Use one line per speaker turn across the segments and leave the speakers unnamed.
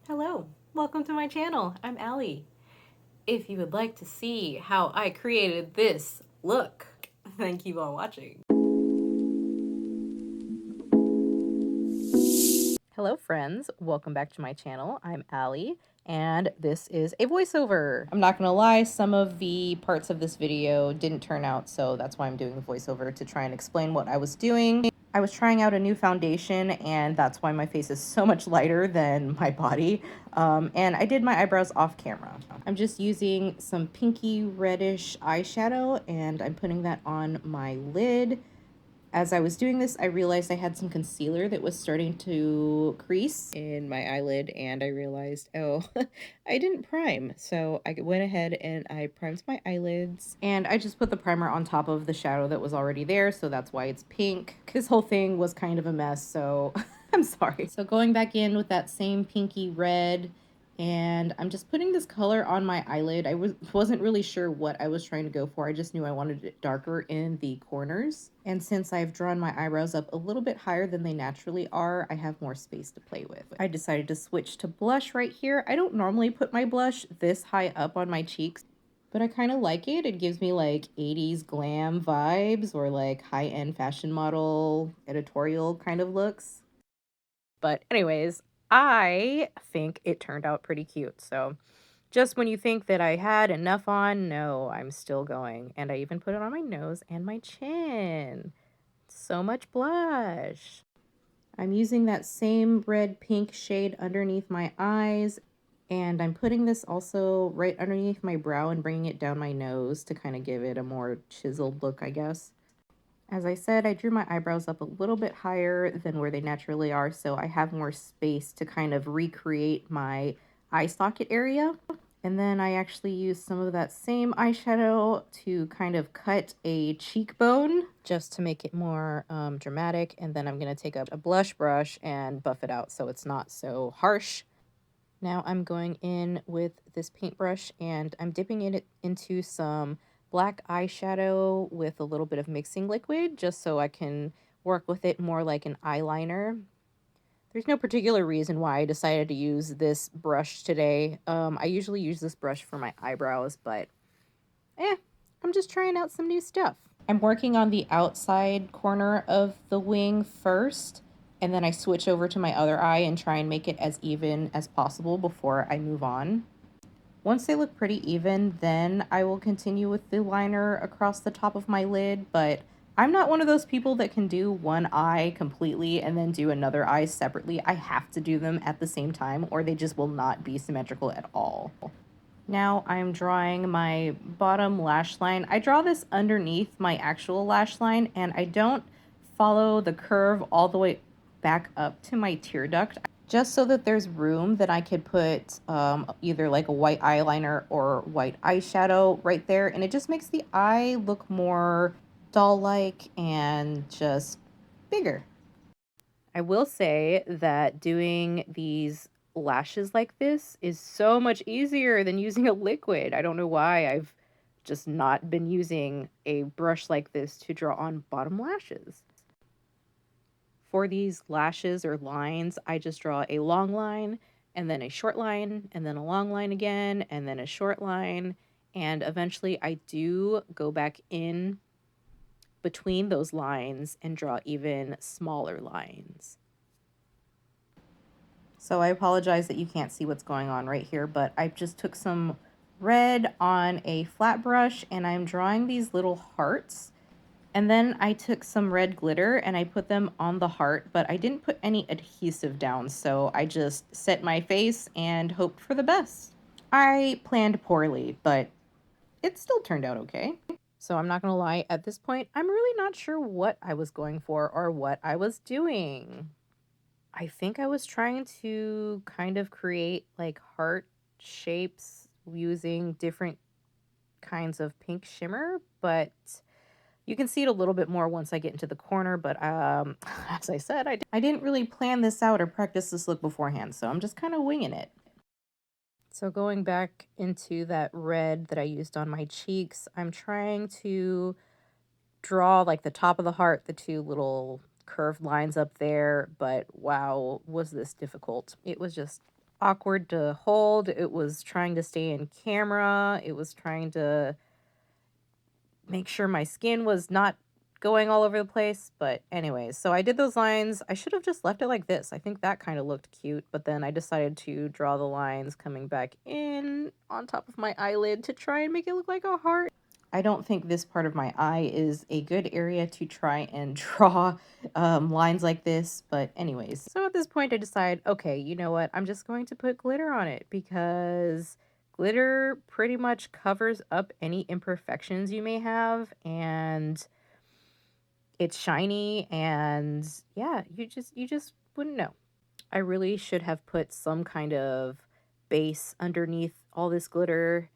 Hello, welcome to my channel. I'm Allie. If you would like to see how I created this look, then keep on watching. Hello friends, welcome back to my channel. I'm Allie and this is a voiceover. I'm not gonna lie, some of the parts of this video didn't turn out, so that's why I'm doing the voiceover to try and explain what I was doing. I was trying out a new foundation and that's why my face is so much lighter than my body. And I did my eyebrows off camera. I'm just using some pinky reddish eyeshadow and I'm putting that on my lid. As I was doing this, I realized I had some concealer that was starting to crease in my eyelid, and I realized, oh, I didn't prime. So I went ahead and I primed my eyelids, and I just put the primer on top of the shadow that was already there, so that's why it's pink. This whole thing was kind of a mess, so I'm sorry. So going back in with that same pinky red, and I'm just putting this color on my eyelid. I wasn't really sure what I was trying to go for. I just knew I wanted it darker in the corners. And since I've drawn my eyebrows up a little bit higher than they naturally are, I have more space to play with. I decided to switch to blush right here. I don't normally put my blush this high up on my cheeks, but I kind of like it. It gives me like 80s glam vibes or like high-end fashion model editorial kind of looks. But anyways, I think it turned out pretty cute. So just when you think that I had enough on, no, I'm still going. And I even put it on my nose and my chin. So much blush. I'm using that same red pink shade underneath my eyes. And I'm putting this also right underneath my brow and bringing it down my nose to kind of give it a more chiseled look, I guess. As I said, I drew my eyebrows up a little bit higher than where they naturally are, so I have more space to kind of recreate my eye socket area. And then I actually used some of that same eyeshadow to kind of cut a cheekbone just to make it more dramatic. And then I'm going to take a blush brush and buff it out so it's not so harsh. Now I'm going in with this paintbrush and I'm dipping it into some black eyeshadow with a little bit of mixing liquid just so I can work with it more like an eyeliner. There's no particular reason why I decided to use this brush today. I usually use this brush for my eyebrows, but I'm just trying out some new stuff. I'm working on the outside corner of the wing first, and then I switch over to my other eye and try and make it as even as possible before I move on. Once they look pretty even, then I will continue with the liner across the top of my lid, but I'm not one of those people that can do one eye completely and then do another eye separately. I have to do them at the same time or they just will not be symmetrical at all. Now I'm drawing my bottom lash line. I draw this underneath my actual lash line and I don't follow the curve all the way back up to my tear duct, just so that there's room that I could put either like a white eyeliner or white eyeshadow right there. And it just makes the eye look more doll-like and just bigger. I will say that doing these lashes like this is so much easier than using a liquid. I don't know why I've just not been using a brush like this to draw on bottom lashes. For these lashes or lines, I just draw a long line and then a short line and then a long line again and then a short line. And eventually I do go back in between those lines and draw even smaller lines. So I apologize that you can't see what's going on right here, but I just took some red on a flat brush and I'm drawing these little hearts. And then I took some red glitter and I put them on the heart, but I didn't put any adhesive down, so I just set my face and hoped for the best. I planned poorly, but it still turned out okay. So I'm not gonna lie, at this point, I'm really not sure what I was going for or what I was doing. I think I was trying to kind of create like heart shapes using different kinds of pink shimmer, but you can see it a little bit more once I get into the corner, but as I said, I didn't really plan this out or practice this look beforehand, so I'm just kind of winging it. So going back into that red that I used on my cheeks, I'm trying to draw like the top of the heart, the two little curved lines up there, but wow, was this difficult. It was just awkward to hold. It was trying to stay in camera. It was trying to make sure my skin was not going all over the place. But anyways, so I did those lines. I should have just left it like this. I think that kind of looked cute, but then I decided to draw the lines coming back in on top of my eyelid to try and make it look like a heart. I don't think this part of my eye is a good area to try and draw lines like this, but anyways. So at this point I decide, okay, you know what? I'm just going to put glitter on it because glitter pretty much covers up any imperfections you may have, and it's shiny, and yeah, you just wouldn't know. I really should have put some kind of base underneath all this glitter.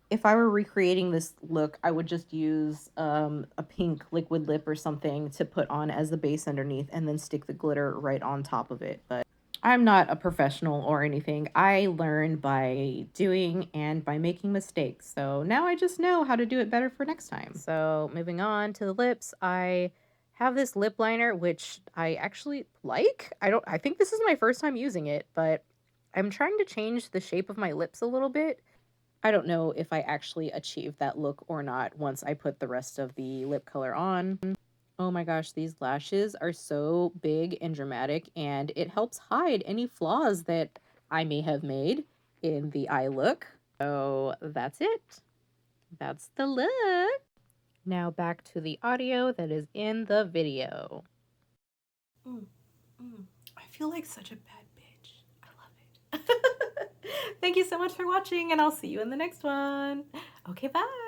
If I were recreating this look, I would just use a pink liquid lip or something to put on as the base underneath and then stick the glitter right on top of it. But I'm not a professional or anything. I learn by doing and by making mistakes. So now I just know how to do it better for next time. So moving on to the lips, I have this lip liner, which I actually like. I think this is my first time using it, but I'm trying to change the shape of my lips a little bit. I don't know if I actually achieved that look or not once I put the rest of the lip color on. Oh my gosh, these lashes are so big and dramatic, and it helps hide any flaws that I may have made in the eye look. So that's it. That's the look. Now back to the audio that is in the video. I feel like such a bad bitch. I love it. Thank you so much for watching, and I'll see you in the next one. Okay, bye.